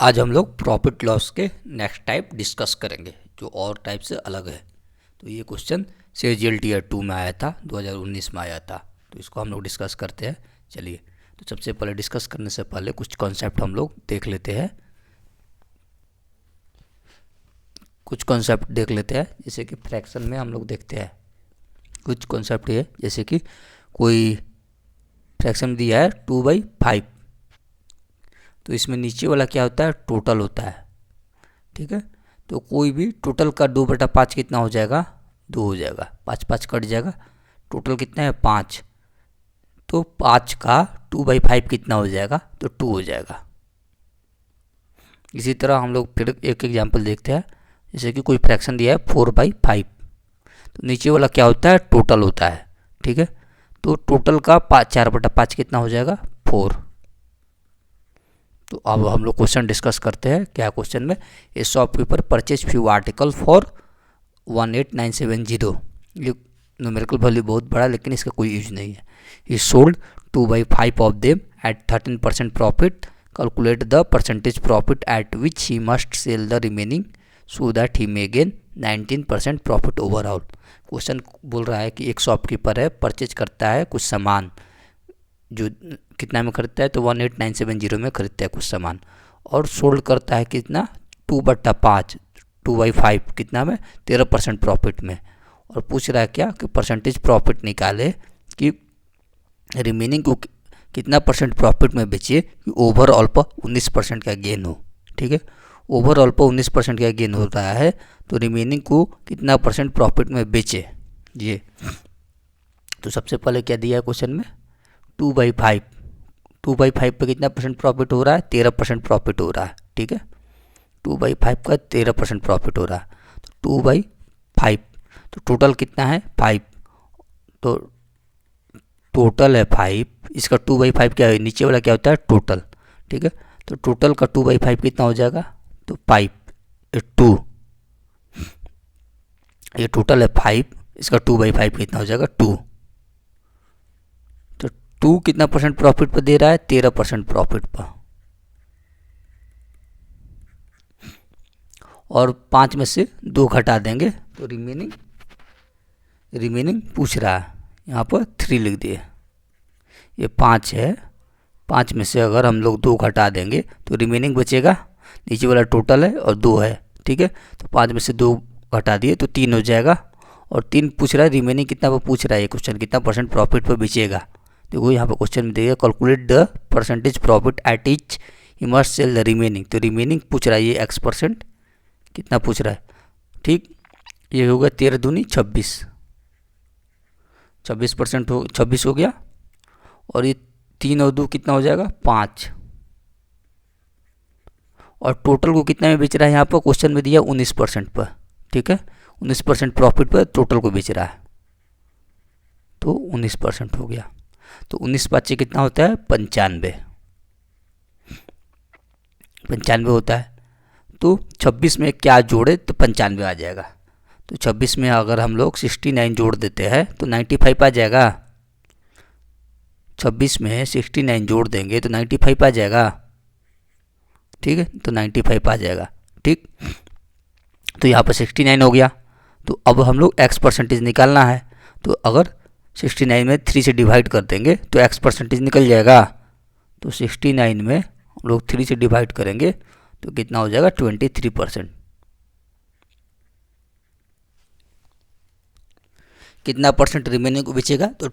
आज हम लोग प्रॉफिट लॉस के नेक्स्ट टाइप डिस्कस करेंगे जो और टाइप से अलग है। तो ये क्वेश्चन सीजीएल टीयर 2 में आया था, 2019 में आया था। तो इसको हम लोग डिस्कस करते हैं। चलिए, तो सबसे पहले डिस्कस करने से पहले कुछ कॉन्सेप्ट हम लोग देख लेते हैं। जैसे कि फ्रैक्शन में हम लोग देखते हैं कुछ कॉन्सेप्ट है। जैसे कि कोई फ्रैक्शन दिया है 2/5, तो इसमें नीचे वाला क्या होता है, टोटल होता है। ठीक है, तो कोई भी टोटल का 2/5 कितना हो जाएगा, 2 हो जाएगा। 5 कट जाएगा, टोटल कितना है 5, तो 5 का 2/5 कितना हो जाएगा, तो 2 हो जाएगा। इसी तरह हम लोग फिर एक एग्जांपल देखते हैं। जैसे कि कोई फ्रैक्शन दिया है 4/5, तो नीचे वाला क्या होता है, टोटल होता है। ठीक है, तो टोटल का 4/5 कितना हो जाएगा, 4। तो अब हम लोग क्वेश्चन डिस्कस करते हैं। क्या क्वेश्चन में, ए shopkeeper purchase few article for 18970। ये न्यूमेरिकल वैल्यू बहुत बड़ा, लेकिन इसका कोई यूज नहीं है। He sold 2/5 of them at 13% profit. Calculate the percentage profit at which he must sell the remaining so that he may gain 19% profit overall. Question बोल रहा है कि एक शॉपकीपर है, परचेज करता है कुछ सामान, जो कितना में खरीदता है, तो 18970 में खरीदता है कुछ सामान, और सोल्ड करता है कितना, 2/5, 2/5 कितना में, 13% प्रॉफिट में। और पूछ रहा है क्या कि परसेंटेज प्रॉफिट निकाले कि रिमेनिंग को कितना परसेंट प्रॉफिट में बेचिए कि ओवरऑल पर 19% का गेन हो। ठीक है, ओवरऑल पर 19% का गेन हो रहा है, तो रिमेनिंग को कितना परसेंट प्रॉफिट में बेचे ये। तो सबसे पहले क्या दिया है क्वेश्चन में, 2/5, 2/5 पे कितना परसेंट प्रॉफिट हो रहा है, 13% प्रॉफिट हो रहा है। ठीक है, 2/5 का 13% प्रॉफिट हो रहा है, तो 2/5, तो टोटल कितना है 5, तो टोटल है 5, इसका 2/5 क्या है, नीचे वाला क्या होता है, टोटल। ठीक है, तो टोटल का 2/5 कितना हो जाएगा, तो 5, 2, ये टोटल है 5, इसका 2/5 कितना हो जाएगा, 2। तो 2 कितना परसेंट प्रॉफिट पर दे रहा है, 13% प्रॉफिट पर। और 5 में से 2 घटा देंगे तो रिमेनिंग पूछ रहा है, यहाँ पर 3 लिख दिए। ये 5 है, 5 में से अगर हम लोग 2 घटा देंगे तो रिमेनिंग बचेगा, नीचे वाला टोटल है और 2 है। ठीक है, तो 5 में से 2 घटा दिए तो 3 हो जाएगा, और 3 पूछ रहा है, रिमेनिंग कितना पर पूछ रहा है ये क्वेश्चन, कितना परसेंट प्रॉफिट पर बेचेगा। देखो यहाँ पर क्वेश्चन में देखिए, calculate the percentage profit at each he must sell the remaining. तो रिमेनिंग पूछ रहा है ये X% कितना पूछ रहा है। ठीक, ये होगा 13 दूनी 26, 26% हो, 26 हो गया, और ये 3 और 2 कितना हो जाएगा, 5। और टोटल को कितना में बेच रहा है, यहाँ पर क्वेश्चन में दिया 19% पर। ठीक है, 19% प्रॉफिट पर टोटल को बेच रहा है, तो 19% हो गया। तो 19/5 कितना होता है, 95, 95 होता है। तो 26 में क्या जोड़े तो 95 आ जाएगा। तो 26 में अगर हम लोग 69 जोड़ देते हैं तो 95 आ जाएगा। 26 में 69 जोड़ देंगे तो 95 आ जाएगा। ठीक है, तो 95 आ जाएगा। ठीक, तो यहाँ पर 69 हो गया। तो अब हम लोग X% निकालना है, तो अगर 69 में 3 से डिवाइड कर देंगे तो X% निकल जाएगा। तो 69 में हम लोग 3 से डिवाइड करेंगे तो कितना हो जाएगा, 23%। कितना परसेंट रिमेनिंग को बेचेगा, तो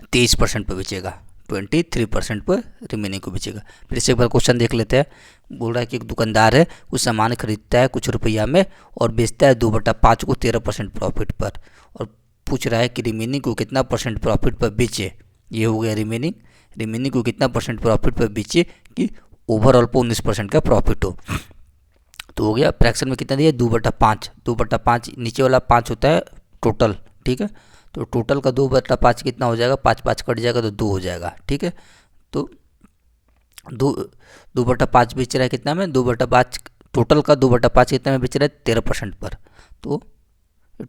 23% पर बेचेगा, 23% पर रिमेनिंग को बेचेगा। फिर से एक बार क्वेश्चन देख लेते हैं। बोल रहा है कि एक दुकानदार है, कुछ सामान खरीदता है कुछ रुपया में और बेचता है 2/5 को 13% प्रॉफिट पर, और पूछ रहा है कि रिमेनिंग को कितना परसेंट प्रॉफिट पर बेचे। ये हो गया रिमेनिंग को कितना परसेंट प्रॉफिट पर बेचे कि ओवरऑल पर 19% का प्रॉफिट हो। तो हो गया, फ्रैक्शन में कितना दिया, 2/5, 2/5 नीचे वाला 5 होता है टोटल। ठीक है, तो टोटल का 2/5 कितना हो जाएगा, 5 कट जाएगा तो 2 हो जाएगा। ठीक है, तो 2/5 बेच रहा है कितना में, 2/5, टोटल का 2/5 कितना में बेच रहा है, 13% पर। तो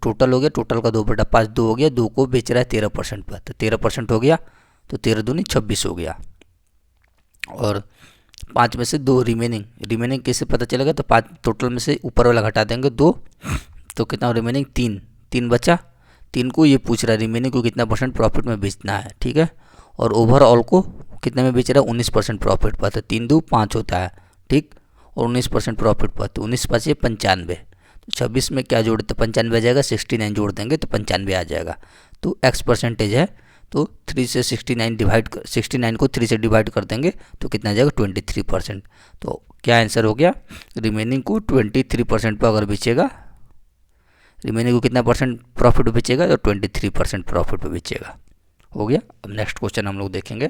टोटल हो गया, टोटल का 2/5 2 हो गया, 2 को बेच रहा है 13% पर, तो 13% हो गया, तो 13 दूनी 26 हो गया। और 5 में से 2 रिमेनिंग, रिमेनिंग कैसे पता चलेगा, तो 5 टोटल में से ऊपर वाला घटा देंगे 2, तो कितना रिमेनिंग 3, 3 बचा। 3 को ये पूछ रहा है रिमेनिंग को कितना परसेंट प्रॉफिट में बेचना है, ठीक है। और ओवरऑल को कितने में बेच रहा है, 19% प्रॉफिट पर, तो 3 2 5 होता है, ठीक। और 19% प्रॉफिट पर, तो 19 5 95, तो 26 में क्या जोड़ते, 95 आ जाएगा, 69 जोड़ देंगे तो 95 आ जाएगा। तो एक्स परसेंटेज है, तो 3 से 69 डिवाइड, 69 को 3 से डिवाइड कर देंगे तो कितना आ जाएगा 23%। तो क्या आंसर हो गया, रिमेनिंग को 23% पर अगर बेचेगा, रिमेनिंग को कितना परसेंट प्रॉफिट पे बेचेगा, तो 23% प्रॉफिट पे बेचेगा। हो गया। अब नेक्स्ट क्वेश्चन हम लोग देखेंगे।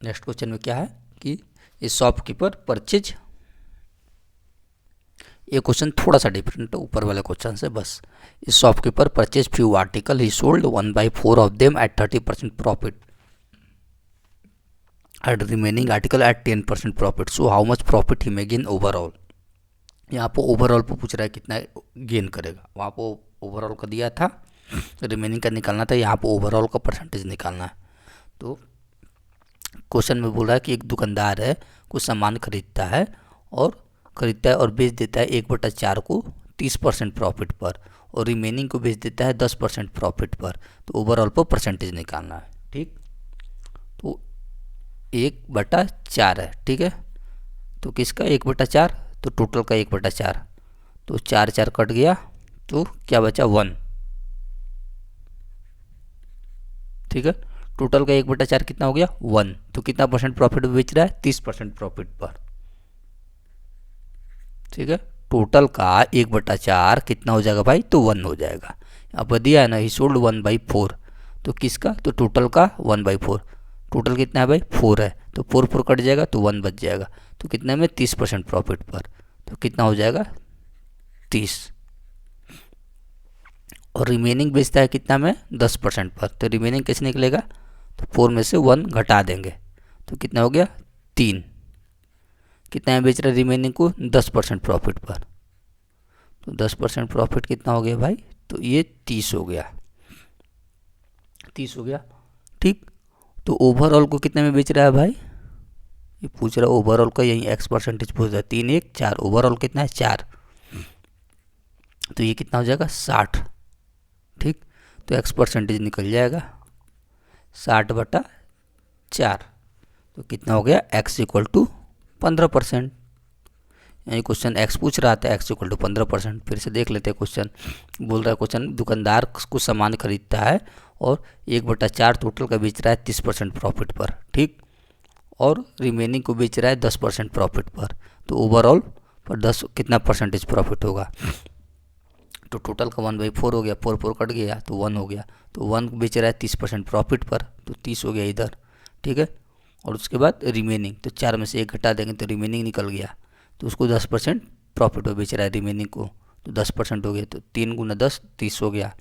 नेक्स्ट क्वेश्चन में क्या है कि ये शॉपकीपर परचेज, ये क्वेश्चन थोड़ा सा डिफरेंट है ऊपर वाले क्वेश्चन से बस। इस shopkeeper purchase few article, he sold 1/4 of them at 30% profit at remaining article at 10% profit, so how much profit he may gain overall. यहाँ पर ओवरऑल पर पूछ रहा है कितना गेन करेगा, वहाँ पर ओवरऑल का दिया था, रिमेनिंग का निकालना था, यहाँ पर ओवरऑल का परसेंटेज निकालना है। तो क्वेश्चन में बोल रहा है कि एक दुकानदार है, कुछ सामान खरीदता है और बेच देता है 1/4 को 30% प्रॉफिट पर, और रिमेनिंग को बेच देता है 10% प्रॉफिट पर, तो ओवरऑल पर परसेंटेज निकालना है, ठीक। तो 1/4 है, ठीक है। तो किसका 1/4, तो टोटल का 1/4, तो 4 4 कट गया, तो क्या बचा 1, ठीक है। टोटल का 1/4 कितना हो गया 1, तो कितना परसेंट प्रॉफिट बेच रहा है 30% प्रॉफिट पर, ठीक है। टोटल का 1/4 कितना हो जाएगा भाई, तो 1 हो जाएगा। अब दिया है ना, ही सोल्ड 1/4, तो किसका, तो टोटल का 1/4, टोटल कितना है भाई 4 है, तो 4 4 कट जाएगा तो 1 बच जाएगा, तो कितना में 30% प्रॉफिट पर, तो कितना हो जाएगा 30। और रिमेनिंग बेचता है कितना में 10% पर, तो रिमेनिंग कैसे निकलेगा, तो 4 में से 1 घटा देंगे, तो कितना हो गया 3। कितना में बेच रहा है रिमेनिंग को 10% प्रॉफिट पर, तो 10% प्रॉफिट कितना हो गया भाई, तो ये 30 हो गया, 30 हो गया, ठीक। तो ओवरऑल को कितने में बेच रहा है भाई, ये पूछ रहा है ओवरऑल का, यही एक्स परसेंटेज पूछ रहा है, 3 1 4, ओवरऑल कितना है 4, तो ये कितना हो जाएगा 60, ठीक। तो एक्स परसेंटेज निकल जाएगा 60/4, तो कितना हो गया एक्स इक्वल टू 15%। यही क्वेश्चन एक्स पूछ रहा था, एक्स इक्वल टू 15%। फिर से देख लेते हैं क्वेश्चन, बोल रहा है क्वेश्चन दुकानदार कुछ सामान खरीदता है और 1/4 टोटल का बेच रहा है 30% प्रॉफिट पर, ठीक। और रिमेनिंग को बेच रहा है 10% प्रॉफिट पर, तो ओवरऑल पर 10 कितना परसेंटेज प्रॉफिट होगा, तो टोटल का 1/4 हो गया, 4 4 कट गया तो 1 हो गया, तो 1 बेच रहा है 30% प्रॉफिट पर, तो 30 हो गया इधर, ठीक है। और उसके बाद रिमेनिंग, तो 4 में से 1 घटा देंगे तो रिमेनिंग निकल गया, तो उसको 10% प्रॉफिट पर बेच रहा है रिमेनिंग को, तो 10% हो गया, तो 3 × 10 30 हो गया।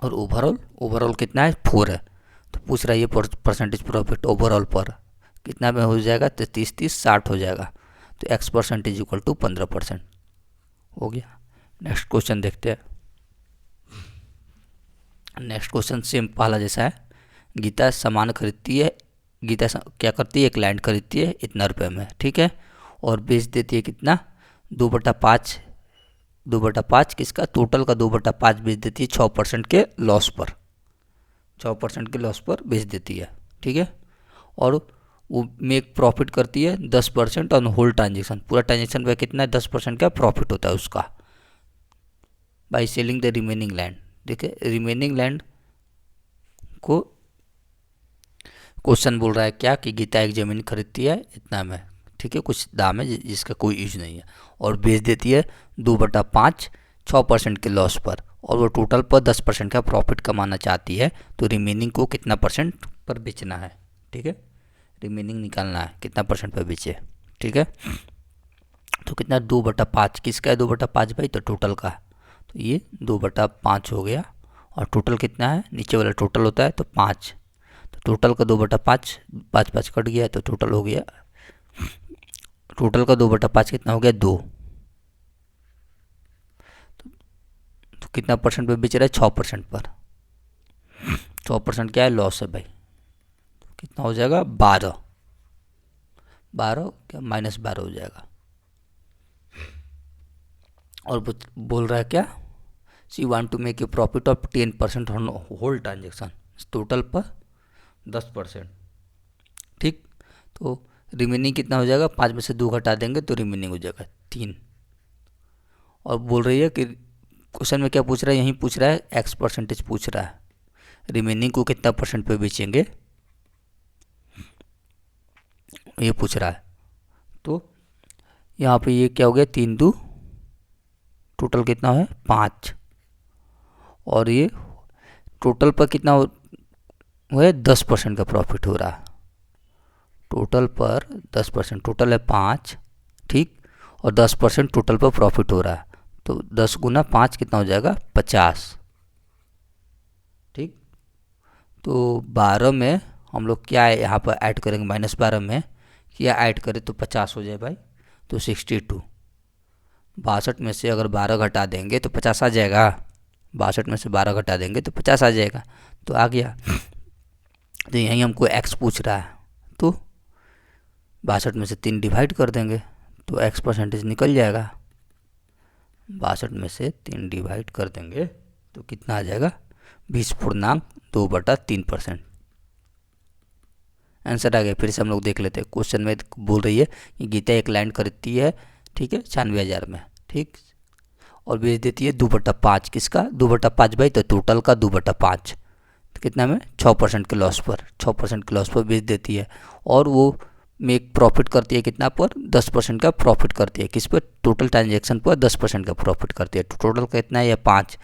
और ओवरऑल कितना है 4 है, तो पूछ रहा है ये परसेंटेज प्रॉफिट ओवरऑल पर कितना में हो जाएगा, तो 30 30 60 हो जाएगा, तो एक्स परसेंटेज इक्वल टू 15% हो गया। नेक्स्ट क्वेश्चन देखते हैं। नेक्स्ट क्वेश्चन सेम पहला जैसा है। गीता सामान खरीदती है, गीता क्या करती है, एक लैंड खरीदती है इतना रुपए में, ठीक है, और बेच देती है कितना 2/5, 2/5 किसका, टोटल का 2/5 बेच देती है 6% के लॉस पर, 6% के लॉस पर बेच देती है, ठीक है। और वो मेक प्रॉफिट करती है 10% ऑन होल ट्रांजेक्शन, पूरा ट्रांजेक्शन पे कितना 10% का प्रॉफिट होता है उसका, by selling the remaining land. देखिए रिमेनिंग लैंड को क्वेश्चन बोल रहा है क्या कि गीता एक ज़मीन खरीदती है इतना में, ठीक है, कुछ दाम है जिसका कोई यूज नहीं है, और बेच देती है 2/5 6% के लॉस पर, और वो टोटल पर 10% का प्रॉफिट कमाना चाहती है, तो रिमेनिंग को कितना परसेंट पर बेचना है, ठीक है, रिमेनिंग निकालना है कितना परसेंट पर बेचे, ठीक है। तो कितना 2/5 किसका है 2/5 भाई, तो टोटल का, तो ये 2/5 हो गया, और टोटल कितना है नीचे वाला टोटल होता है तो 5, तो टोटल का 2/5 5 5 कट गया, तो टोटल हो गया, टोटल का 2/5 कितना हो गया 2, तो कितना परसेंट पे बेच रहा है 6% पर, 6% क्या है लॉस है भाई, तो कितना हो जाएगा 12, 12 क्या -12 हो जाएगा। और बोल रहा है क्या, she want to make a profit of 10% on whole transaction, total पर 10%। ठीक, तो रिमेनिंग कितना हो जाएगा, 5 में से 2 घटा देंगे तो रिमेनिंग हो जाएगा 3। और बोल रही है कि क्वेश्चन में क्या पूछ रहा है, यहीं पूछ रहा है एक्स परसेंटेज पूछ रहा है, रिमेनिंग को कितना % पे बेचेंगे ये पूछ रहा है। तो यहाँ पे ये क्या हो गया, 3 2 टोटल कितना है 5, और ये टोटल पर कितना हुआ है 10% का प्रॉफिट हो रहा है, टोटल पर 10%, टोटल है 5, ठीक, और 10% टोटल पर प्रॉफिट हो रहा है, तो 10 गुना 5 कितना हो जाएगा 50। ठीक, तो 12 में हम लोग क्या है यहाँ पर ऐड करेंगे, -12 में क्या ऐड करें तो 50 हो जाए भाई, तो 62। 62 में से अगर 12 घटा देंगे तो 50 आ जाएगा, 62 में से 12 घटा देंगे तो 50 आ जाएगा, तो आ गया। तो यहीं हमको x पूछ रहा है, तो 62 में से 3 डिवाइड कर देंगे तो x परसेंटेज निकल जाएगा। 62 में से 3 डिवाइड कर देंगे तो कितना आ जाएगा 20.2/3%। आंसर आ गया। फिर से हम लोग देख लेते हैं, क्वेश्चन में बोल रही है कि गीता एक लैंड खरीदती है, ठीक है 96,000 में, ठीक, और बेच देती है 2/5, किसका 2/5 भाई, तो टोटल का 2/5, तो कितना में 6% के लॉस पर, 6% के लॉस पर बेच देती है, और वो मेक प्रॉफिट करती है कितना पर 10% का प्रॉफिट करती है, किस पर, टोटल ट्रांजेक्शन पर 10% का प्रॉफिट करती है, तो टोटल का कितना है 5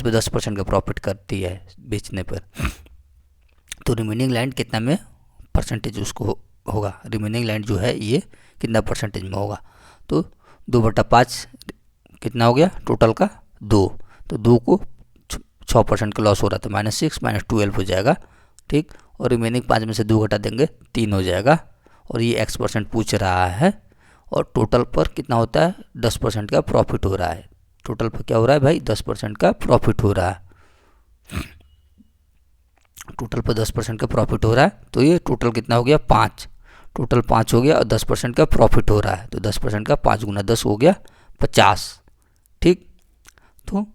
पे 10% का प्रॉफिट करती है बेचने पर। तो रिमेनिंग लैंड कितना में परसेंटेज उसको होगा, रिमेनिंग लैंड जो है ये कितना परसेंटेज में होगा, तो 2/5 कितना हो गया टोटल का 2, तो 2 को 6% का लॉस हो रहा था, -6 -12 हो जाएगा, ठीक, और रिमेनिंग 5 में से 2 घटा देंगे 3 हो जाएगा, और ये x% पूछ रहा है, और टोटल पर कितना होता है 10% का प्रॉफिट हो रहा है, टोटल पर क्या हो रहा है भाई 10% का प्रॉफिट हो रहा है, टोटल पर 10% का प्रॉफिट हो रहा है, तो ये टोटल कितना हो गया 5, टोटल 5 हो गया, और 10% का प्रॉफिट हो रहा है, तो 10% का 5 गुना 10 हो गया 50, ठीक। तो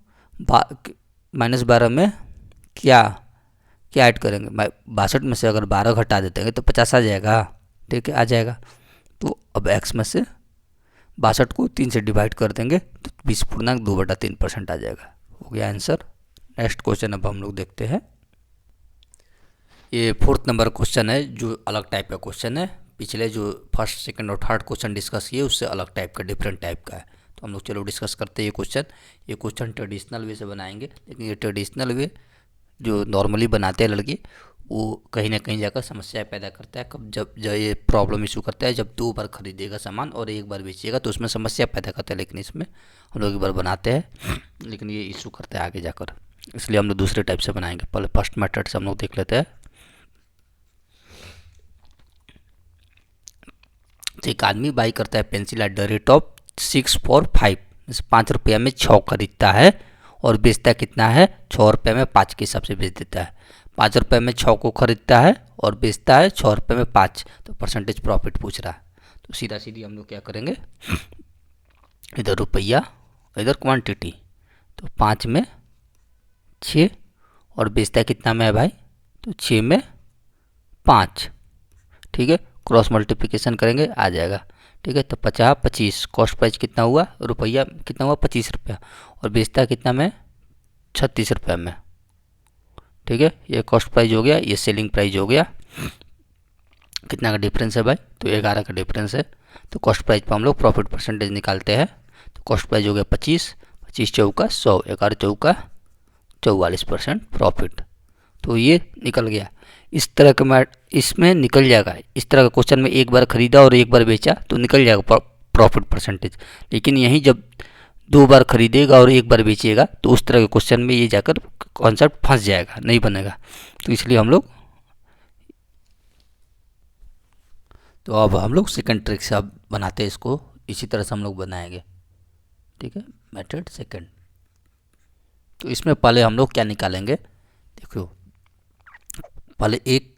-12 में क्या क्या ऐड करेंगे, 62 में से अगर 12 घटा देते हैं तो 50 आ जाएगा, ठीक है आ जाएगा। तो अब x में से 62 को 3 से डिवाइड कर देंगे तो 20.2/3% आ जाएगा, हो गया आंसर। नेक्स्ट क्वेश्चन अब हम लोग देखते हैं, ये 4th नंबर क्वेश्चन है, जो अलग टाइप का क्वेश्चन है, पिछले जो फर्स्ट सेकंड और थर्ड क्वेश्चन डिस्कस किए उससे अलग टाइप का, डिफरेंट टाइप का है, तो हम लोग चलो डिस्कस करते हैं ये क्वेश्चन ट्रेडिशनल वे से बनाएंगे, लेकिन ये ट्रेडिशनल वे जो नॉर्मली बनाते हैं लड़के, वो कहीं ना कहीं जाकर समस्या पैदा करता है, कब जब ये प्रॉब्लम इशू करता है, जब 2 बार खरीदेगा सामान और 1 बार बेचेगा तो उसमें समस्या पैदा करता है, लेकिन इसमें हम लोग 1 बार बनाते हैं, लेकिन ये इशू करता है आगे जाकर, इसलिए हम लोग दूसरे टाइप से बनाएंगे। पहले फर्स्ट मेथड से हम लोग देख लेते हैं। एक आदमी बाई करता है pencil eight the rate of 6 for 5, 5 रुपया में 6 खरीदता है, और बेचता कितना है 6 रुपये में 5 के हिसाब से बेच देता है। 5 रुपये में 6 को खरीदता है और बेचता है 6 रुपये में 5, तो परसेंटेज प्रॉफिट पूछ रहा है, तो सीधा सीधी हम लोग क्या करेंगे, इधर रुपया इधर क्वांटिटी, तो 5 में 6, और बेचता कितना में है भाई, तो 6 में 5, ठीक है, क्रॉस मल्टीप्लिकेशन करेंगे आ जाएगा, ठीक है, तो 50 25, कॉस्ट प्राइस कितना हुआ, रुपया कितना हुआ 25 रुपया, और बेचता कितना में 36 रुपये में, ठीक है, ये कॉस्ट प्राइस हो गया, ये सेलिंग प्राइस हो गया, कितना का डिफरेंस है भाई, तो 11 का डिफरेंस है, तो कॉस्ट प्राइस पर हम लोग प्रॉफिट परसेंटेज निकालते हैं, तो कॉस्ट प्राइस हो गया 25, 25 चौका 100, 11 चौका 44% प्रॉफिट, तो ये निकल गया। इस तरह का इसमें निकल जाएगा, इस तरह का क्वेश्चन में 1 बार खरीदा और 1 बार बेचा तो निकल जाएगा प्रॉफिट परसेंटेज, लेकिन यहीं जब 2 बार खरीदेगा और 1 बार बेचेगा तो उस तरह के क्वेश्चन में ये जाकर कॉन्सेप्ट फंस जाएगा, नहीं बनेगा, तो इसलिए हम लोग, तो अब हम लोग सेकंड ट्रिक से अब बनाते हैं इसको, इसी तरह से हम लोग बनाएंगे, ठीक है, मेथड सेकंड। तो इसमें पहले हम लोग क्या निकालेंगे, देखो पहले एक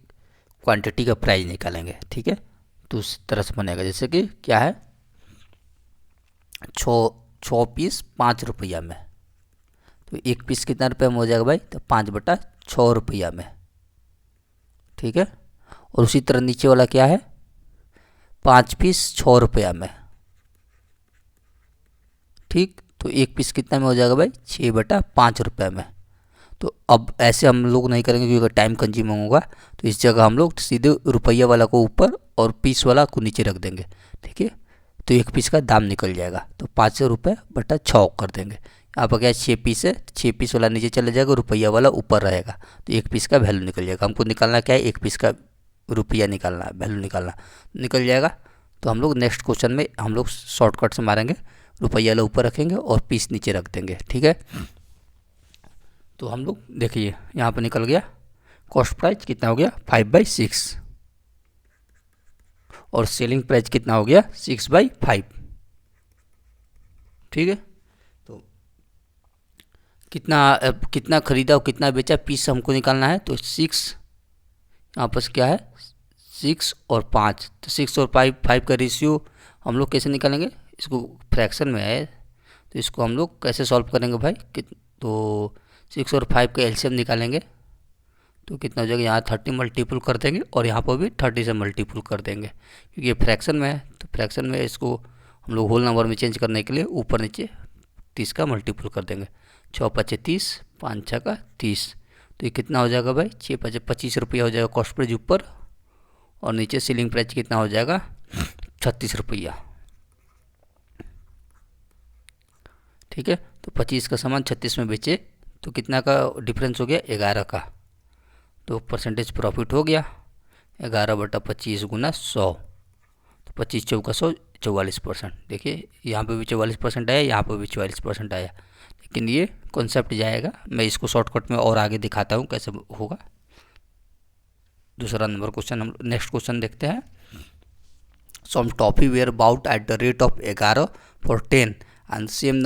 क्वांटिटी का प्राइस निकालेंगे, ठीक है। तो उस तरह से बनेगा, जैसे कि क्या है, 6 पीस 5 रुपया में, तो एक पीस कितना रुपये में हो जाएगा भाई, तो 5/6 रुपया में, ठीक है। और उसी तरह नीचे वाला क्या है, 5 पीस 6 रुपया में, ठीक। तो एक पीस कितना में हो जाएगा भाई, 6/5 रुपये में। तो अब ऐसे हम लोग नहीं करेंगे क्योंकि टाइम कंज्यूमिंग होगा, तो इस जगह हम लोग सीधे रुपया वाला को ऊपर और पीस वाला को नीचे रख देंगे, ठीक है। तो एक पीस का दाम निकल जाएगा, तो 500 रुपये/6 कर देंगे। यहाँ पर क्या है, 6 पीस है, 6 पीस वाला नीचे चले जाएगा, रुपया वाला ऊपर रहेगा, तो एक पीस का वैल्यू निकल जाएगा। हमको निकालना क्या है, एक पीस का रुपया निकालना है, वैल्यू निकालना, निकल जाएगा। तो हम लोग नेक्स्ट क्वेश्चन में हम लोग शॉर्टकट से मारेंगे, रुपया वाला ऊपर रखेंगे और पीस नीचे रख देंगे, ठीक है। तो हम लोग देखिए यहाँ पर निकल गया, कॉस्ट प्राइस कितना हो गया, 5/6, और सेलिंग प्राइस कितना हो गया, 6/5, ठीक है। तो कितना खरीदा और कितना बेचा, पीस हमको निकालना है। तो 6 यहाँ पर क्या है, 6 और 5, तो 6 और 5 का रेशियो हम लोग कैसे निकालेंगे, इसको फ्रैक्शन में है, तो इसको हम लोग कैसे सॉल्व करेंगे भाई, तो 6 और 5 का एलसीएम निकालेंगे, तो कितना हो जाएगा, यहाँ 30 मल्टीपल कर देंगे और यहाँ पर भी 30 से मल्टीपल कर देंगे, क्योंकि ये फ्रैक्शन में है। तो फ्रैक्शन में इसको हम लोग होल नंबर में चेंज करने के लिए ऊपर नीचे 30 का मल्टीपल कर देंगे, 6×5 = 30, 5×6 = 30, तो ये कितना हो जाएगा भाई, 6×5 = 25 रुपया हो जाएगा कॉस्ट प्राइस ऊपर, और नीचे सीलिंग प्राइस कितना हो जाएगा, 36 रुपया, ठीक है। तो 25 का सामान 36 में बेचे, तो कितना का डिफरेंस हो गया, 11 का, तो परसेंटेज प्रॉफिट हो गया 11/25 × 100, तो 25×4 = 100, 44%। देखिए यहाँ पे भी 44% आया, यहाँ पे भी 44% आया, लेकिन ये कॉन्सेप्ट जाएगा, मैं इसको शॉर्टकट में और आगे दिखाता हूँ कैसे होगा। दूसरा नंबर क्वेश्चन, हम नेक्स्ट क्वेश्चन देखते हैं। Some toffee were bought at the rate of 11 for 10 and same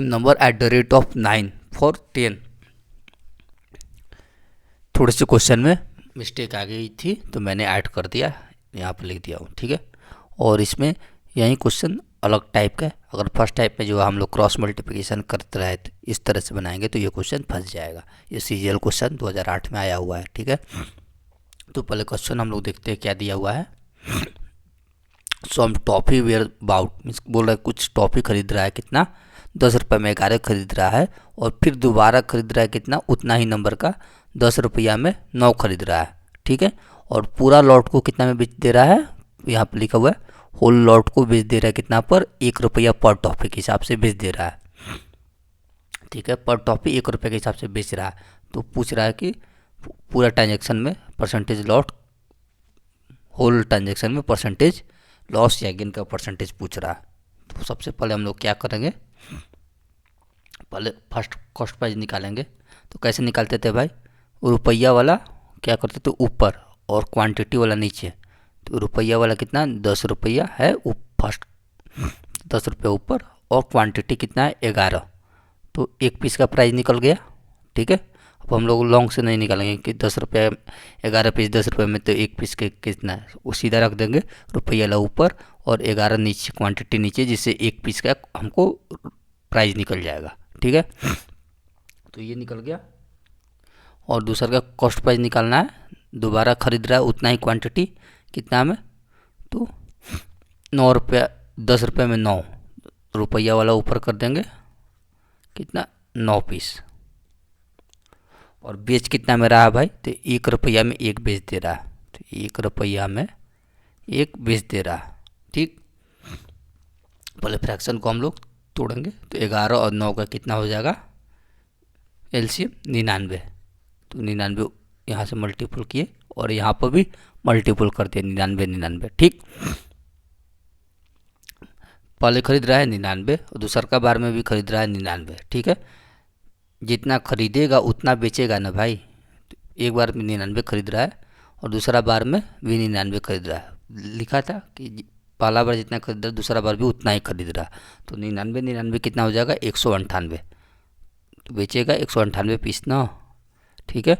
number at the rate of 9 for 10। थोड़े से क्वेश्चन में मिस्टेक आ गई थी, तो मैंने ऐड कर दिया, यहाँ पर लिख दिया हूँ, ठीक है। और इसमें यही क्वेश्चन अलग टाइप का है, अगर फर्स्ट टाइप में जो हम लोग क्रॉस मल्टीप्लिकेशन करते रहे तो इस तरह से बनाएंगे तो ये क्वेश्चन फंस जाएगा। ये सीजीएल क्वेश्चन 2008 में आया हुआ है, ठीक है। तो पहले क्वेश्चन हम लोग देखते हैं क्या दिया हुआ है। सम टॉफ़ी वेयर बाउट, मीन्स बोल रहा है कुछ टॉफ़ी खरीद रहा है, कितना, 10 रुपये में 11 खरीद रहा है, और फिर दोबारा खरीद रहा है कितना, उतना ही नंबर का 10 रुपया में 9 खरीद रहा है, ठीक है। और पूरा लॉट को कितना में बेच दे रहा है, यहाँ पर लिखा हुआ है होल लॉट को बेच दे रहा है कितना पर, 1 रुपया पर टॉफ़ी के हिसाब से बेच दे रहा है, ठीक है। पर टॉफ़ी 1 रुपये के हिसाब से बेच रहा है। तो पूछ रहा है कि पूरा ट्रांजेक्शन में परसेंटेज लॉट, होल ट्रांजेक्शन में परसेंटेज लॉस या गेन का परसेंटेज पूछ रहा है। तो सबसे पहले हम लोग क्या करेंगे, पहले फर्स्ट कॉस्ट प्राइस निकालेंगे। तो कैसे निकालते थे भाई, रुपया वाला क्या करते थे ऊपर और क्वांटिटी वाला नीचे। तो रुपया वाला कितना, 10 रुपया है, फर्स्ट 10 रुपये ऊपर, और क्वांटिटी कितना है, 11, तो एक पीस का प्राइस निकल गया, ठीक है। अब हम लोग लॉन्ग से नहीं निकालेंगे कि 10 रुपये 11 पीस 10 रुपये में, तो एक पीस के कितना है वो सीधा रख देंगे, रुपया वाला ऊपर और 11 नीचे, क्वांटिटी नीचे, जिससे एक पीस का हमको प्राइस निकल जाएगा, ठीक है। तो ये निकल गया। और दूसरा का कॉस्ट प्राइस निकालना है, दोबारा खरीद रहा है उतना ही क्वांटिटी, कितना में, तो 9 रुपया, 10 रुपये में 9, रुपया वाला ऊपर कर देंगे, कितना, 9 पीस, और बेच कितना में रहा है भाई, तो 1 रुपया में 1 बेच दे रहा है, तो 1 रुपया में 1 बेच दे रहा है, ठीक। पहले फ्रैक्शन को हम लोग तोड़ेंगे, तो 11 और 9 का कितना हो जाएगा, एलसीएम 99, तो 99 यहाँ से मल्टीपल किए और यहाँ पर भी मल्टीपल कर दिए, 99, ठीक। पहले खरीद रहा है 99 और दूसरा का बार में भी खरीद रहा है 99, ठीक है। जितना खरीदेगा उतना बेचेगा ना भाई, तो एक बार में 99 खरीद रहा है और दूसरा बार में भी 99 खरीद रहा है। लिखा था कि पहला बार जितना खरीद रहा है दूसरा बार भी उतना ही खरीद रहा है, तो 99 कितना हो जाएगा, 198, तो बेचेगा 198 पीस ना, ठीक है।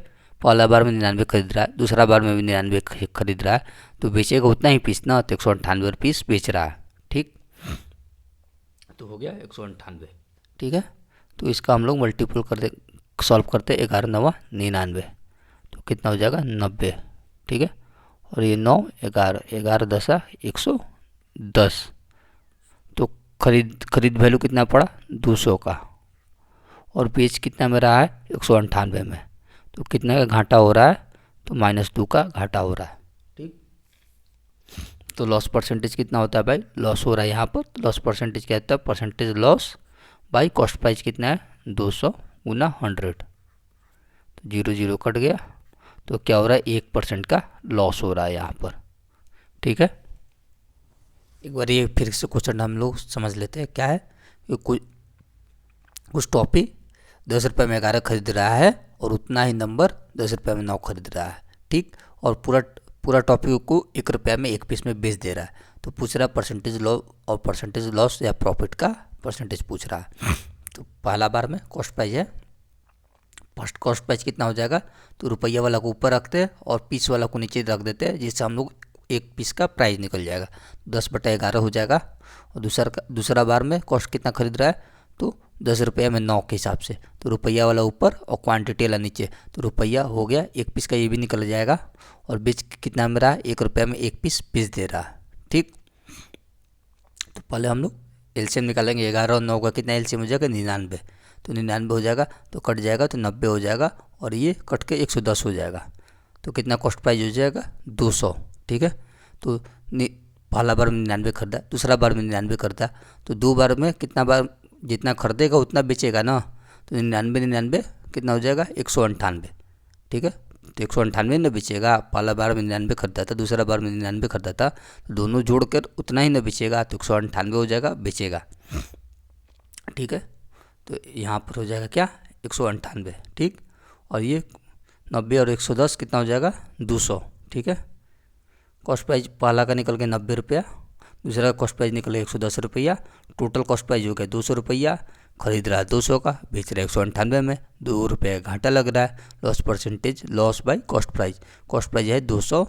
पहला बार में 99 खरीद रहा है, दूसरा बार में भी 99 खरीद रहा है, तो बेचेगा उतना ही पीस ना, तो 198 पीस बेच रहा है। ठीक, तो हो गया 198। ठीक है, तो इसका हम लोग मल्टीपल कर दे, सॉल्व करते 11 9 99, तो कितना हो जाएगा 90। ठीक है, और ये 9 11 11 10 110, तो खरीद वैल्यू कितना पड़ा 200 का, और बेच कितना में रहा है 198 में, तो कितना का घाटा हो रहा है, तो -2 का घाटा हो रहा है। ठीक, तो लॉस परसेंटेज कितना होता है भाई, लॉस हो रहा है यहाँ पर, तो लॉस परसेंटेज क्या होता है, percentage loss by cost price कितना है 200 गुना 100, तो 0 0 कट गया, तो क्या हो रहा है 1% का लॉस हो रहा है यहाँ पर। ठीक है, एक बार ये फिर से क्वेश्चन हम लोग समझ लेते हैं क्या है, कुछ टॉपिक 10 रुपये में 11 खरीद रहा है और उतना ही नंबर 10 रुपये में 9 खरीद रहा है। ठीक, और पूरा टॉपिक को 1 रुपया में 1 पीस में बेच दे रहा है, तो पूछ रहा है परसेंटेज लॉस और परसेंटेज लॉस या प्रॉफिट का परसेंटेज पूछ रहा है। तो पहला बार में कॉस्ट प्राइस है, फर्स्ट कॉस्ट प्राइस कितना हो जाएगा, तो रुपया वाला को ऊपर रखते हैं और पीस वाला को नीचे रख देते हैं, जिससे हम लोग एक पीस का प्राइस निकल जाएगा, 10/11 हो जाएगा। और दूसरा बार में कॉस्ट कितना खरीद रहा है, तो 10 रुपया में 9 के हिसाब से, तो रुपया वाला ऊपर और क्वांटिटी वाला नीचे, तो रुपया हो गया 1 पीस का, ये भी निकल जाएगा, और बेच कितना में रहा है 1 रुपया में 1 पीस बेच दे रहा है। ठीक, तो पहले हम लोग एलसीएम निकालेंगे, 11 और 9 का कितना एलसीएम हो जाएगा 99, तो 99 हो जाएगा, तो कट जाएगा तो 90 हो जाएगा, और ये कट के 110 हो जाएगा, तो कितना कॉस्ट प्राइस हो जाएगा 200। ठीक है, तो पहला बार में 99 खरीदा, दूसरा बार में 99 खरीदा, तो 2 बार में कितना बार जितना खरीदेगा उतना बेचेगा ना, तो 99 कितना हो जाएगा 198। ठीक है, तो 198 न बेचेगा, पहला बार में 99 खरीदा था, दूसरा बार में 99 खरीदा था, तो दोनों जोड़कर उतना ही न बेचेगा, तो 198 हो जाएगा बेचेगा। ठीक है, तो यहाँ पर हो जाएगा क्या 198। ठीक, और ये 90 और 110 कितना हो जाएगा 200। ठीक है, कॉस्ट प्राइस पहला का निकल गया 90 रुपया, दूसरा का कॉस्ट प्राइस निकल गया 110 रुपया, टोटल कॉस्ट प्राइस हो गया 200 रुपया, खरीद रहा है 200 का, बेच रहा है 198 में, 2 रुपये घाटा लग रहा है। Loss percentage loss by cost price है 200,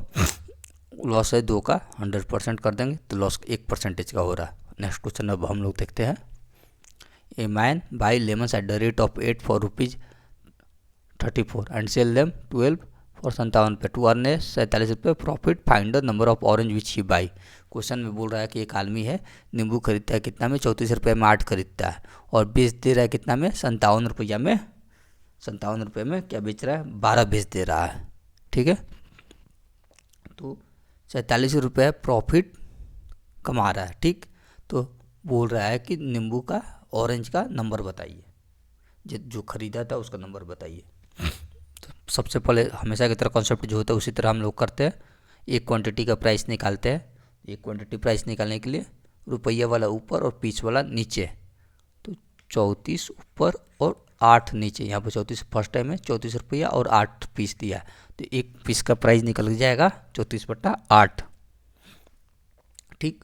लॉस है 2 का 100% कर देंगे, तो लॉस 1% का हो रहा है। नेक्स्ट क्वेश्चन अब हम लोग देखते हैं, ए man by lemons eight the rate of 8 for ₹34 and sell them 12 for 57 रुपये टू अर्न 47 रुपये profit, find the number of orange which he by. Question में बोल रहा है कि एक आदमी है, नींबू खरीदता है कितना में 34 रुपये में 8 खरीदता है, और बेच दे रहा है कितना में 57 रुपया में, 57 रुपये में क्या बेच रहा है 12 बेच दे रहा है। ठीक है, तो 47 रुपये प्रॉफिट कमा रहा है। ठीक, तो बोल रहा है कि नींबू का ऑरेंज का नंबर बताइए, जो खरीदा था उसका नंबर बताइए। तो सबसे पहले हमेशा की तरह कॉन्सेप्ट जो होता है उसी तरह हम लोग करते हैं, एक क्वांटिटी का प्राइस निकालते हैं। एक क्वांटिटी प्राइस निकालने के लिए रुपया वाला ऊपर और पीस वाला नीचे, तो 34 ऊपर और 8 नीचे, यहाँ पर 34 फर्स्ट टाइम है, 34 रुपया और 8 पीस दिया, तो एक पीस का प्राइस निकल जाएगा 34/8। ठीक,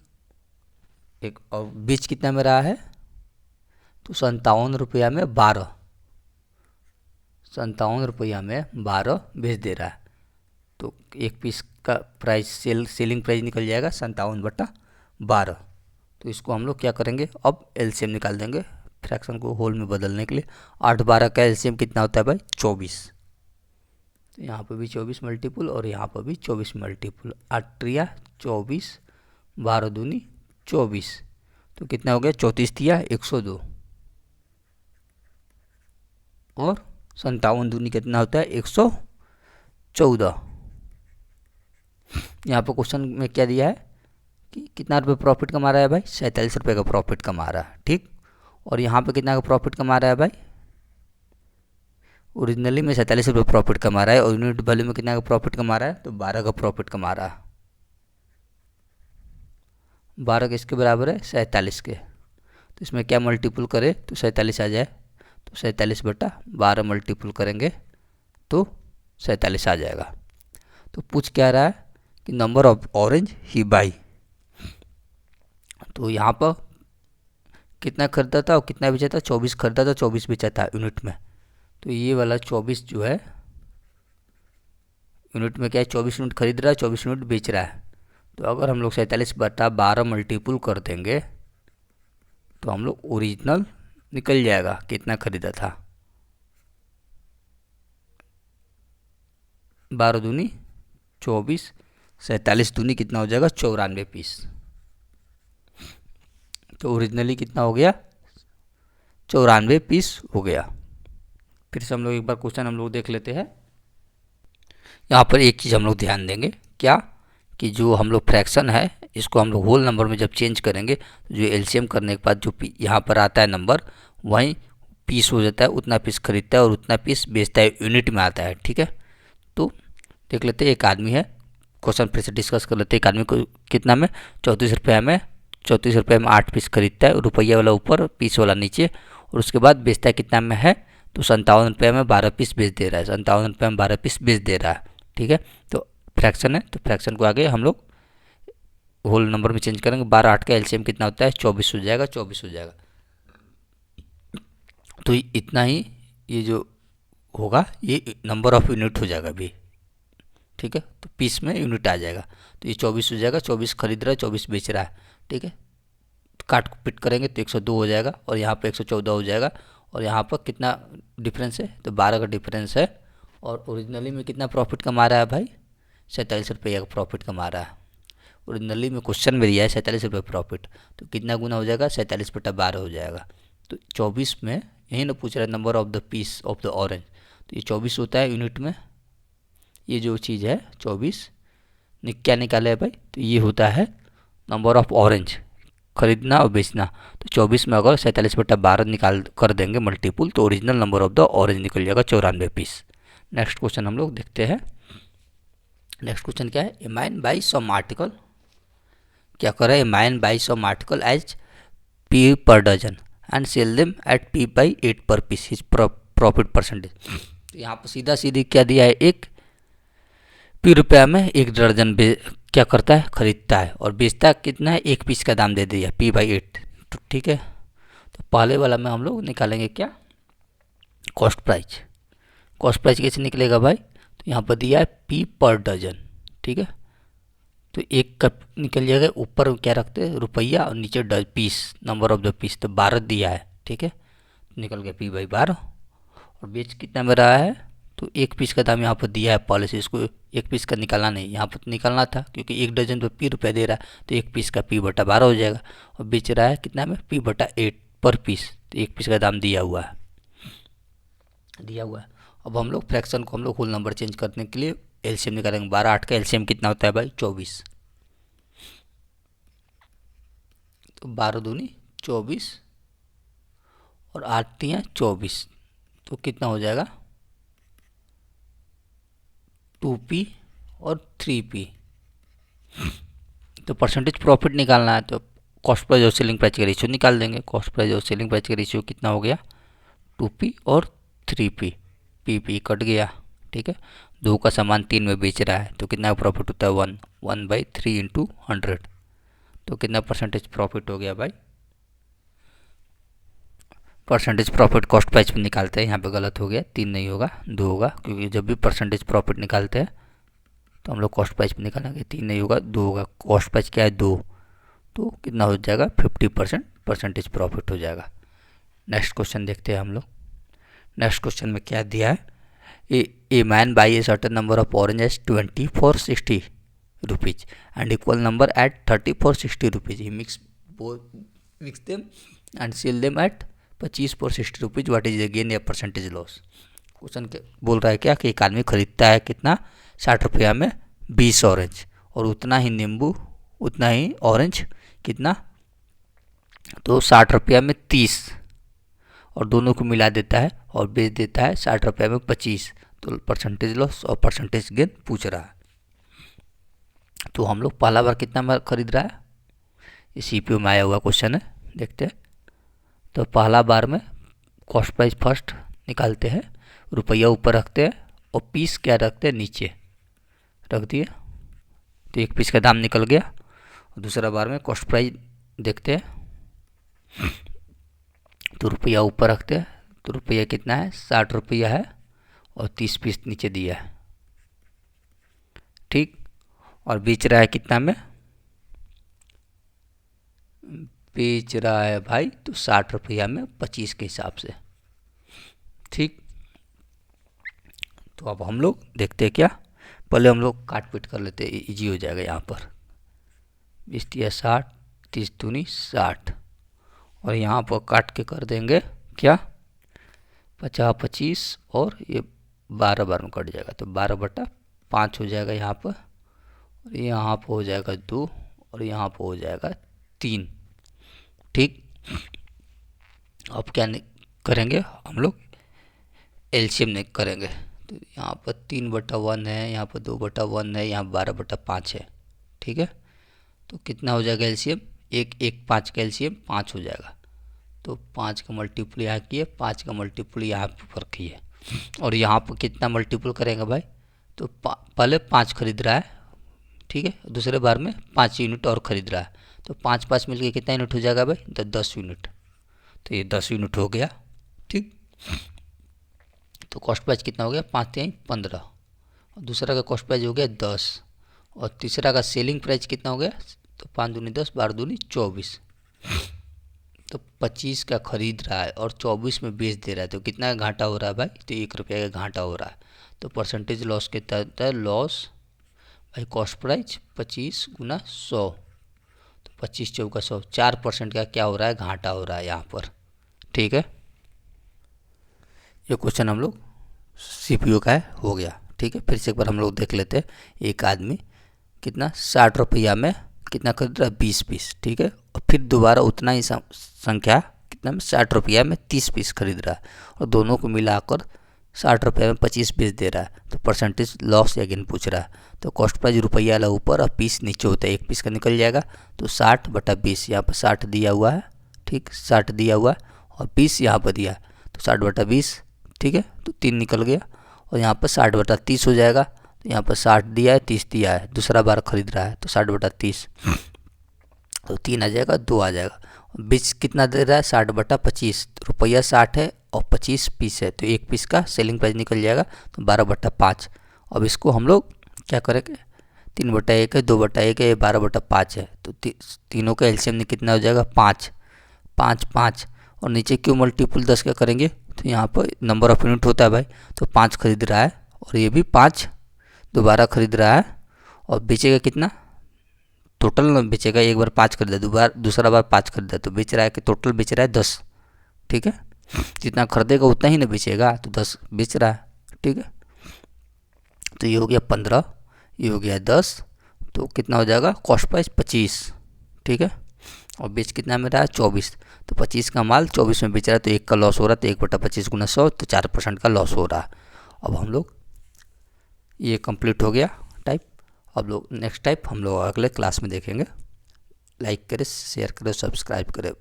एक और बीच कितना में रहा है, तो 57 रुपया में 12, 57 रुपया में 12 बेच दे रहा है, तो एक पीस का प्राइस सेलिंग प्राइस निकल जाएगा 57/12। तो इसको हम लोग क्या करेंगे, अब एलसीएम निकाल देंगे फ्रैक्शन को होल में बदलने के लिए। 8 12 का एलसीएम कितना होता है भाई 24, तो यहाँ पर भी 24 मल्टीपुल और यहाँ पर भी 24 मल्टीपुल, 8 त्रिया 24, 12 दूनी 24, तो कितना हो गया 34 तिया 102, और 57 दूनी कितना होता है 114। यहाँ पर क्वेश्चन में क्या दिया है कि कितना रुपये प्रॉफिट कमा रहा है भाई 47 रुपये का प्रॉफिट कमा रहा है। ठीक, और यहाँ पे कितना का प्रॉफिट कमा रहा है भाई, ओरिजिनली में 47 रुपये प्रॉफिट कमा रहा है, और यूनिट वैल्यू में कितना का प्रॉफिट कमा रहा है, तो 12 का प्रॉफिट कमा रहा है। 12 किसके बराबर है 47 के, तो इसमें क्या मल्टीपल करे तो 47 आ जाए, तो 47/12 मल्टीपल करेंगे तो 47 आ जाएगा। तो पूछ क्या रहा है कि number of orange he by, तो यहाँ पर कितना खरीदा था और कितना बेचा था, 24 खरीदा था 24 बेचा था यूनिट में, तो ये वाला 24 जो है यूनिट में क्या है, 24 यूनिट खरीद रहा है, 24 यूनिट बेच रहा है। तो अगर हम लोग 47/12 मल्टीपुल कर देंगे तो हम लोग ओरिजिनल निकल जाएगा कितना खरीदा था। 12 दूनी 24, 47 दूनी कितना हो जाएगा, 94 पीस। तो ओरिजिनली कितना हो गया, 94 पीस हो गया। फिर से हम लोग एक बार क्वेश्चन हम लोग देख लेते हैं। यहाँ पर एक चीज़ हम लोग ध्यान देंगे, क्या कि जो हम लोग फ्रैक्शन है इसको हम लोग होल नंबर में जब चेंज करेंगे, जो एलसीएम करने के बाद जो यहाँ पर आता है नंबर, वहीं पीस हो जाता है, उतना पीस खरीदता है और उतना पीस बेचता है, यूनिट में आता है। ठीक है, तो देख लेते हैं। एक आदमी है, क्वेश्चन फिर से डिस्कस कर लेते हैं। एक आदमी को कितना में, 34 रुपये में 8 पीस खरीदता है, रुपया वाला ऊपर पीस वाला नीचे, और उसके बाद बेचता है कितना में है, तो 57 रुपये में 12 पीस बेच दे रहा है, 57 रुपये में 12 पीस बेच दे रहा है। ठीक है, तो फ्रैक्शन है, तो फ्रैक्शन को आगे हम लोग होल नंबर में चेंज करेंगे। 12 8 का एलसीएम कितना होता है, 24 हो जाएगा, 24 हो जाएगा। तो इतना ही ये जो होगा ये नंबर ऑफ यूनिट हो जाएगा अभी। ठीक है, तो पीस में यूनिट आ जाएगा, तो ये 24 हो जाएगा। 24 खरीद रहा है, 24 बेच रहा है। ठीक है, तो काट पिट करेंगे तो 102 हो जाएगा, और यहाँ पर 114 हो जाएगा, और यहाँ पर कितना डिफरेंस है, तो 12 का डिफरेंस है। और ओरिजिनली में कितना प्रॉफिट कमा रहा है भाई, 47 रुपये का प्रॉफिट कमा रहा है। ओरिजिनली में क्वेश्चन में दिया है 47 रुपये प्रॉफिट, तो कितना गुना हो जाएगा, 47/12 हो जाएगा। तो 24 में यही ना पूछ रहा है number of the piece of the orange, तो ये 24 होता है यूनिट में। ये जो चीज़ है 24 क्या निकाले है भाई, तो ये होता है नंबर ऑफ ऑरेंज खरीदना और बेचना। तो 24 में अगर 47/12 निकाल कर देंगे मल्टीपुल, तो original number of the orange निकल जाएगा 94 पीस। नेक्स्ट क्वेश्चन हम लोग देखते हैं। नेक्स्ट क्वेश्चन क्या है, a man buy some article, क्या कर रहा है, a man buy some article as P per dozen and sell them at p/8 per piece, his profit percentage. तो यहाँ पर सीधा सीधी क्या दिया है, एक पी रुपया में 1 दर्जन क्या करता है, खरीदता है, और बेचता है कितना है, 1 पीस का दाम दे दिया p/8। तो ठीक है, तो पहले वाला में हम लोग निकालेंगे क्या, कॉस्ट प्राइस। कॉस्ट प्राइस कैसे निकलेगा भाई, तो यहाँ पर दिया है p पर डजन। ठीक है, तो एक का निकल जाएगा, ऊपर क्या रखते हैं रुपया, और नीचे piece, number of the piece, तो 12 दिया है। ठीक है, निकल गया p/12। और बेच कितना में रहा है, तो 1 पीस का दाम यहाँ पर दिया है पहले से, इसको 1 पीस का निकालना नहीं, यहाँ पर निकालना था, क्योंकि 1 डजन तो p रुपया दे रहा है, तो 1 पीस का p/12 हो जाएगा। और बेच रहा है कितना में, p/8 पर पीस, तो 1 पीस का दाम दिया हुआ है, दिया हुआ है। अब हम लोग फ्रैक्शन को हम लोग होल नंबर चेंज करने के लिए एलसीएम निकालेंगे। 12 8 का एलसीएम कितना होता है भाई, 24। तो 12 दूनी 24 और 8 दिया 24, तो कितना हो जाएगा, 2p और 3p। तो परसेंटेज प्रॉफिट निकालना है, तो कॉस्ट प्राइस और सेलिंग प्राइस का रेशियो निकाल देंगे। कॉस्ट प्राइस और सेलिंग प्राइस का रेशियो कितना हो गया, 2p और 3p, p कट गया। ठीक है, 2 का सामान 3 में बेच रहा है, तो कितना प्रॉफिट होता है, 1/3 इंटू 100। तो कितना परसेंटेज प्रॉफिट हो गया भाई, परसेंटेज प्रॉफिट कॉस्ट प्राइस में निकालते हैं, यहाँ पे गलत हो गया, 3 नहीं होगा 2 होगा, क्योंकि जब भी परसेंटेज प्रॉफिट निकालते हैं तो हम लोग कॉस्ट प्राइस में निकालेंगे, 3 नहीं होगा 2 होगा। कॉस्ट प्राइस क्या है, 2, तो कितना हो जाएगा, 50% परसेंटेज प्रॉफिट हो जाएगा। नेक्स्ट क्वेश्चन देखते हैं हम लोग। नेक्स्ट क्वेश्चन में क्या दिया है, a man buy a certain number of orange as 20 for 60 rupees and equal number at 30 for 60 rupees. He mix them and sell them at 25 for 60 rupees. What is the gain या percentage loss. Question बोल रहा है क्या कि एक आदमी खरीदता है कितना, 60 रुपया में 20 ऑरेंज, और उतना ही नींबू, उतना ही ऑरेंज कितना, तो 60 रुपया में 30, और दोनों को मिला देता है और बेच देता है 60 रुपये में 25। तो परसेंटेज लॉस और परसेंटेज गेन पूछ रहा है। तो हम लोग पहला बार कितना में खरीद रहा है, ये सीपीयू में आया हुआ क्वेश्चन है, देखते हैं। तो पहला बार में कॉस्ट प्राइस फर्स्ट निकालते हैं, रुपया ऊपर रखते हैं और पीस क्या रखते हैं, नीचे रख दिए, तो 1 पीस का दाम निकल गया। और दूसरा बार में कॉस्ट प्राइस देखते हैं, तो रुपया ऊपर रखते हैं, तो रुपया कितना है, 60 रुपया है, और 30 पीस नीचे दिया है। और बेच रहा है कितना में, बेच रहा है भाई तो 60 रुपया में 25 के हिसाब से। ठीक, तो अब हम लोग देखते हैं क्या, पहले हम लोग काट पीट कर लेते हैं, इजी हो जाएगा। यहाँ पर 20×60, 30×60, और यहाँ पर काट के कर देंगे क्या, 50, 25, और ये 12 बार में कट जाएगा तो 12/5 हो जाएगा यहाँ पर, और यहाँ पर हो जाएगा 2, और यहाँ पर हो जाएगा 3। ठीक, अब क्या करेंगे हम लोग, एलसीएम करेंगे। तो यहाँ पर 3/1 है, यहाँ पर 2/1 है, यहाँ 12/5 है। ठीक है, तो कितना हो जाएगा एलसीएम, 1 का एलसीएम 5 हो जाएगा। तो 5 का मल्टीपल यहाँ किए, 5 का मल्टीपल यहाँ पर किए, और यहाँ पर कितना मल्टीपल करेंगे भाई, तो पहले 5 खरीद रहा है, ठीक है, दूसरे बार में 5 यूनिट और ख़रीद रहा है, तो 5 मिलकर कितना यूनिट हो जाएगा भाई, 10 यूनिट। तो ये 10 यूनिट हो गया। ठीक, तो कॉस्ट प्राइस कितना हो गया, 5×3 = 15, और दूसरा का कॉस्ट प्राइस हो गया 10, और तीसरा का सेलिंग प्राइस कितना हो गया, तो 5×2 = 10, 12×2 = 24। तो 25 का खरीद रहा है और 24 में बेच दे रहा है, तो कितना का घाटा हो रहा है भाई, तो 1 रुपये का घाटा हो रहा है। तो परसेंटेज लॉस के तहत लॉस भाई कॉस्ट प्राइस 25×100, तो 25 × 100, 4% का क्या हो रहा है, घाटा हो रहा है यहाँ पर। ठीक है, ये क्वेश्चन हम लोग सीपीयू का है, हो गया। ठीक है, फिर से एक बार हम लोग देख लेते हैं। एक आदमी कितना 60 रुपया में कितना खरीद रहा है, 20 पीस। ठीक है, और फिर दोबारा उतना ही संख्या कितना में 60 रुपया में 30 पीस खरीद रहा है, और दोनों को मिलाकर 60 रुपये में 25 पीस दे रहा है। तो परसेंटेज लॉस या गेन पूछ रहा है। तो कॉस्ट प्राइस रुपया वाला ऊपर और पीस नीचे होता है, 1 पीस का निकल जाएगा। तो 60/20, यहाँ पर 60 दिया हुआ है, ठीक, 60 दिया हुआ है, और 20 यहाँ पर दिया, तो 60/20, ठीक है, तो 3 निकल गया, और यहाँ पर 60/30 हो जाएगा। तो यहाँ पर 60 दिया है, 30 दिया है, दूसरा बार खरीद रहा है, तो 60/30, तो 3 आ जाएगा, 2 आ जाएगा। बीच कितना दे रहा है, 60/25, रुपया 60 है और 25 पीस है, तो 1 पीस का सेलिंग प्राइस निकल जाएगा, तो 12/5। अब इसको हम लोग क्या करेंगे, 3/1 है, 2/1 है, ये 12/5 है, तो तीनों का एलसीएम कितना हो जाएगा, 5, 5, 5, और नीचे क्यों मल्टीपल 10 का करेंगे, तो यहाँ पर नंबर ऑफ यूनिट होता है भाई, तो 5 खरीद रहा है, और ये भी 5 दोबारा खरीद रहा है, और बेचेगा कितना, टोटल बेचेगा, एक बार 5 खरीदा, दूसरा बार 5 खरीदा, तो बेच रहा है कि टोटल बेच रहा है 10। ठीक है, जितना खरीदेगा उतना ही ना बेचेगा, तो 10 बेच रहा है। ठीक है, तो ये हो गया 15, ये हो गया 10, तो कितना हो जाएगा, कॉस्ट प्राइस 25। ठीक है, और बेच कितना में रहा है, 24, तो 25 का माल 24 में बेच रहा है, तो 1 का लॉस हो रहा है, तो 1/25×100, तो 4% का लॉस हो रहा है। अब हम लोग ये कंप्लीट हो गया टाइप। अब लोग नेक्स्ट टाइप हम लोग अगले क्लास में देखेंगे। लाइक करें, शेयर करें, सब्सक्राइब करें।